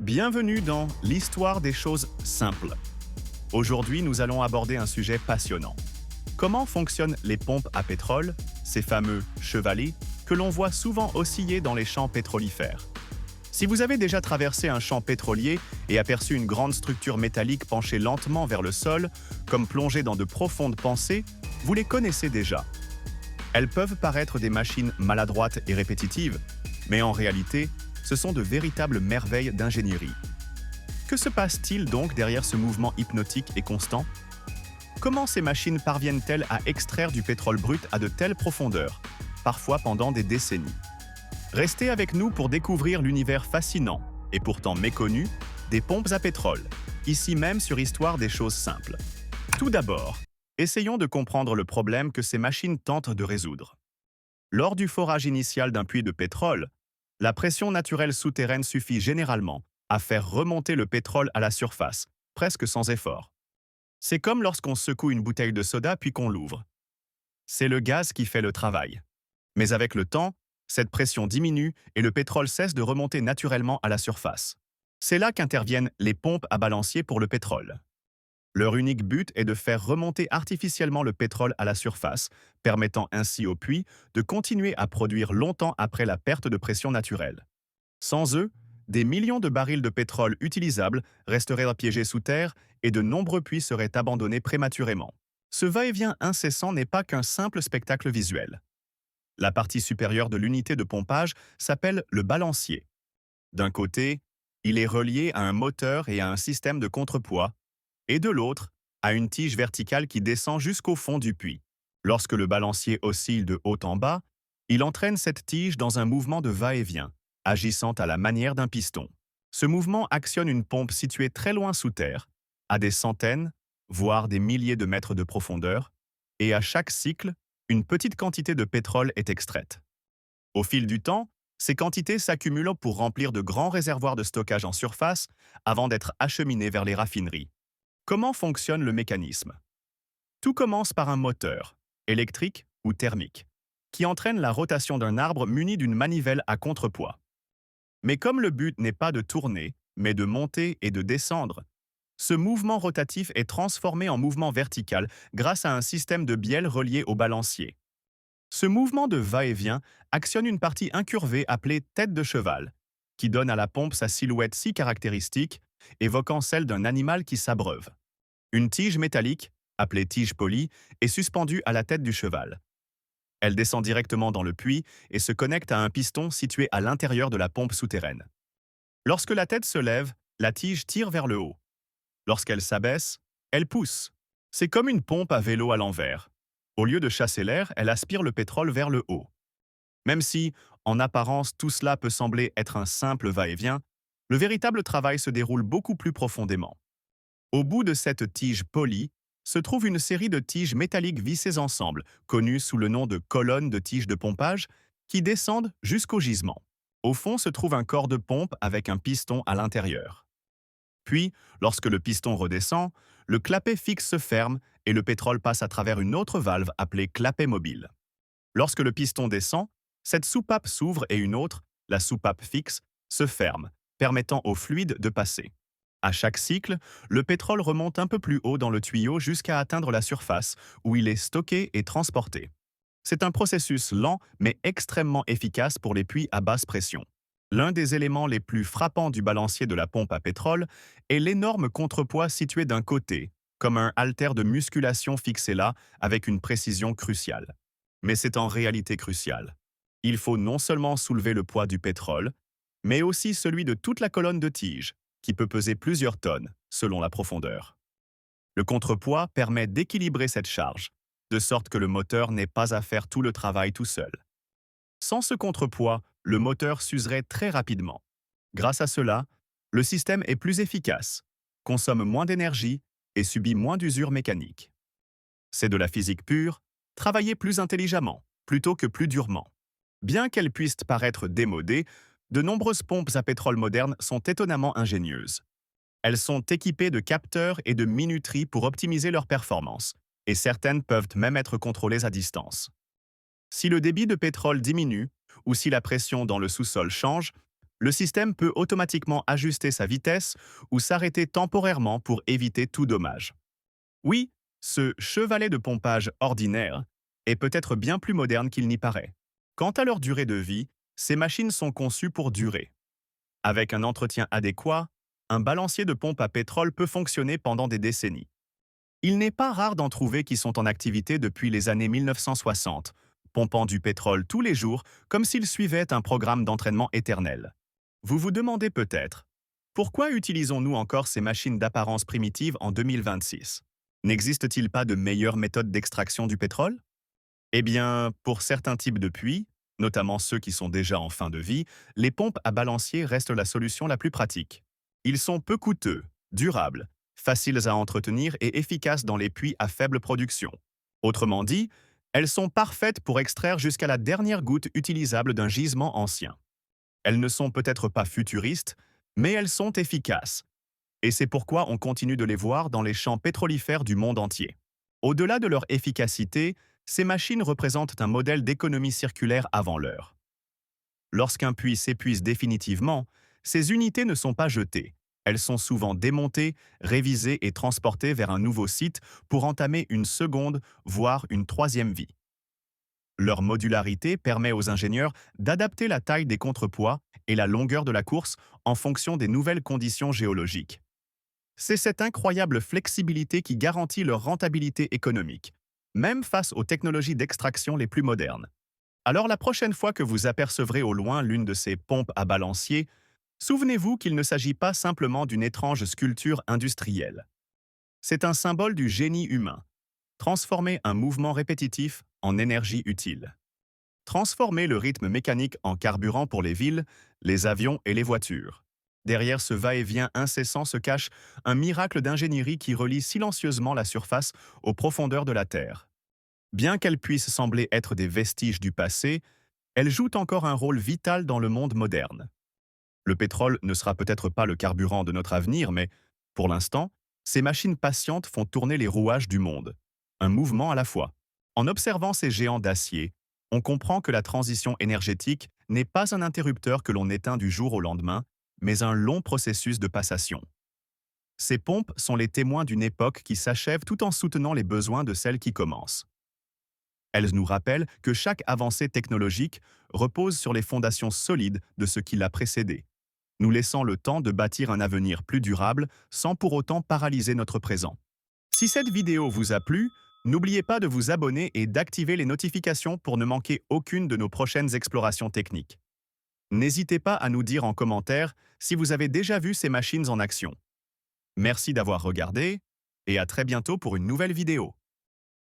Bienvenue dans l'histoire des choses simples. Aujourd'hui, nous allons aborder un sujet passionnant. Comment fonctionnent les pompes à pétrole, ces fameux chevalets, que l'on voit souvent osciller dans les champs pétrolifères? Si vous avez déjà traversé un champ pétrolier et aperçu une grande structure métallique penchée lentement vers le sol, comme plongée dans de profondes pensées, vous les connaissez déjà. Elles peuvent paraître des machines maladroites et répétitives, mais en réalité, ce sont de véritables merveilles d'ingénierie. Que se passe-t-il donc derrière ce mouvement hypnotique et constant? Comment ces machines parviennent-elles à extraire du pétrole brut à de telles profondeurs, parfois pendant des décennies? Restez avec nous pour découvrir l'univers fascinant, et pourtant méconnu, des pompes à pétrole, ici même sur Histoire des choses simples. Tout d'abord, essayons de comprendre le problème que ces machines tentent de résoudre. Lors du forage initial d'un puits de pétrole, la pression naturelle souterraine suffit généralement à faire remonter le pétrole à la surface, presque sans effort. C'est comme lorsqu'on secoue une bouteille de soda puis qu'on l'ouvre. C'est le gaz qui fait le travail. Mais avec le temps, cette pression diminue et le pétrole cesse de remonter naturellement à la surface. C'est là qu'interviennent les pompes à balancier pour le pétrole. Leur unique but est de faire remonter artificiellement le pétrole à la surface, permettant ainsi au puits de continuer à produire longtemps après la perte de pression naturelle. Sans eux, des millions de barils de pétrole utilisables resteraient piégés sous terre et de nombreux puits seraient abandonnés prématurément. Ce va-et-vient incessant n'est pas qu'un simple spectacle visuel. La partie supérieure de l'unité de pompage s'appelle le balancier. D'un côté, il est relié à un moteur et à un système de contrepoids, et de l'autre, à une tige verticale qui descend jusqu'au fond du puits. Lorsque le balancier oscille de haut en bas, il entraîne cette tige dans un mouvement de va-et-vient, agissant à la manière d'un piston. Ce mouvement actionne une pompe située très loin sous terre, à des centaines, voire des milliers de mètres de profondeur, et à chaque cycle, une petite quantité de pétrole est extraite. Au fil du temps, ces quantités s'accumulent pour remplir de grands réservoirs de stockage en surface avant d'être acheminées vers les raffineries. Comment fonctionne le mécanisme? Tout commence par un moteur, électrique ou thermique, qui entraîne la rotation d'un arbre muni d'une manivelle à contrepoids. Mais comme le but n'est pas de tourner, mais de monter et de descendre, ce mouvement rotatif est transformé en mouvement vertical grâce à un système de bielle relié au balancier. Ce mouvement de va-et-vient actionne une partie incurvée appelée tête de cheval, qui donne à la pompe sa silhouette si caractéristique, évoquant celle d'un animal qui s'abreuve. Une tige métallique, appelée tige polie, est suspendue à la tête du cheval. Elle descend directement dans le puits et se connecte à un piston situé à l'intérieur de la pompe souterraine. Lorsque la tête se lève, la tige tire vers le haut. Lorsqu'elle s'abaisse, elle pousse. C'est comme une pompe à vélo à l'envers. Au lieu de chasser l'air, elle aspire le pétrole vers le haut. Même si, en apparence, tout cela peut sembler être un simple va-et-vient, le véritable travail se déroule beaucoup plus profondément. Au bout de cette tige polie se trouve une série de tiges métalliques vissées ensemble, connues sous le nom de colonnes de tiges de pompage, qui descendent jusqu'au gisement. Au fond se trouve un corps de pompe avec un piston à l'intérieur. Puis, lorsque le piston redescend, le clapet fixe se ferme et le pétrole passe à travers une autre valve appelée clapet mobile. Lorsque le piston descend, cette soupape s'ouvre et une autre, la soupape fixe, se ferme, permettant au fluide de passer. À chaque cycle, le pétrole remonte un peu plus haut dans le tuyau jusqu'à atteindre la surface, où il est stocké et transporté. C'est un processus lent mais extrêmement efficace pour les puits à basse pression. L'un des éléments les plus frappants du balancier de la pompe à pétrole est l'énorme contrepoids situé d'un côté, comme un haltère de musculation fixé là avec une précision cruciale. Mais c'est en réalité crucial. Il faut non seulement soulever le poids du pétrole, mais aussi celui de toute la colonne de tige, qui peut peser plusieurs tonnes, selon la profondeur. Le contrepoids permet d'équilibrer cette charge, de sorte que le moteur n'ait pas à faire tout le travail tout seul. Sans ce contrepoids, le moteur s'userait très rapidement. Grâce à cela, le système est plus efficace, consomme moins d'énergie et subit moins d'usure mécanique. C'est de la physique pure, travailler plus intelligemment, plutôt que plus durement. Bien qu'elles puissent paraître démodées, de nombreuses pompes à pétrole modernes sont étonnamment ingénieuses. Elles sont équipées de capteurs et de minuteries pour optimiser leur performance, et certaines peuvent même être contrôlées à distance. Si le débit de pétrole diminue, ou si la pression dans le sous-sol change, Le système peut automatiquement ajuster sa vitesse ou s'arrêter temporairement pour éviter tout dommage. Oui, ce chevalet de pompage ordinaire est peut-être bien plus moderne qu'il n'y paraît. Quant à leur durée de vie, ces machines sont conçues pour durer. Avec un entretien adéquat, un balancier de pompe à pétrole peut fonctionner pendant des décennies. Il n'est pas rare d'en trouver qui sont en activité depuis les années 1960, pompant du pétrole tous les jours comme s'ils suivaient un programme d'entraînement éternel. Vous vous demandez peut-être, pourquoi utilisons-nous encore ces machines d'apparence primitive en 2026? N'existe-t-il pas de meilleure méthode d'extraction du pétrole? Eh bien, pour certains types de puits, notamment ceux qui sont déjà en fin de vie, les pompes à balancier restent la solution la plus pratique. Ils sont peu coûteux, durables, faciles à entretenir et efficaces dans les puits à faible production. Autrement dit, elles sont parfaites pour extraire jusqu'à la dernière goutte utilisable d'un gisement ancien. Elles ne sont peut-être pas futuristes, mais elles sont efficaces. Et c'est pourquoi on continue de les voir dans les champs pétrolifères du monde entier. Au-delà de leur efficacité, ces machines représentent un modèle d'économie circulaire avant l'heure. Lorsqu'un puits s'épuise définitivement, ces unités ne sont pas jetées. Elles sont souvent démontées, révisées et transportées vers un nouveau site pour entamer une seconde, voire une troisième vie. Leur modularité permet aux ingénieurs d'adapter la taille des contrepoids et la longueur de la course en fonction des nouvelles conditions géologiques. C'est cette incroyable flexibilité qui garantit leur rentabilité économique, même face aux technologies d'extraction les plus modernes. Alors la prochaine fois que vous apercevrez au loin l'une de ces pompes à balancier, souvenez-vous qu'il ne s'agit pas simplement d'une étrange sculpture industrielle. C'est un symbole du génie humain. Transformer un mouvement répétitif en énergie utile. Transformer le rythme mécanique en carburant pour les villes, les avions et les voitures. Derrière ce va-et-vient incessant se cache un miracle d'ingénierie qui relie silencieusement la surface aux profondeurs de la Terre. Bien qu'elles puissent sembler être des vestiges du passé, elles jouent encore un rôle vital dans le monde moderne. Le pétrole ne sera peut-être pas le carburant de notre avenir, mais, pour l'instant, ces machines patientes font tourner les rouages du monde. Un mouvement à la fois. En observant ces géants d'acier, on comprend que la transition énergétique n'est pas un interrupteur que l'on éteint du jour au lendemain, mais un long processus de passation. Ces pompes sont les témoins d'une époque qui s'achève tout en soutenant les besoins de celle qui commence. Elles nous rappellent que chaque avancée technologique repose sur les fondations solides de ce qui l'a précédé, nous laissant le temps de bâtir un avenir plus durable sans pour autant paralyser notre présent. Si cette vidéo vous a plu, n'oubliez pas de vous abonner et d'activer les notifications pour ne manquer aucune de nos prochaines explorations techniques. N'hésitez pas à nous dire en commentaire si vous avez déjà vu ces machines en action. Merci d'avoir regardé et à très bientôt pour une nouvelle vidéo.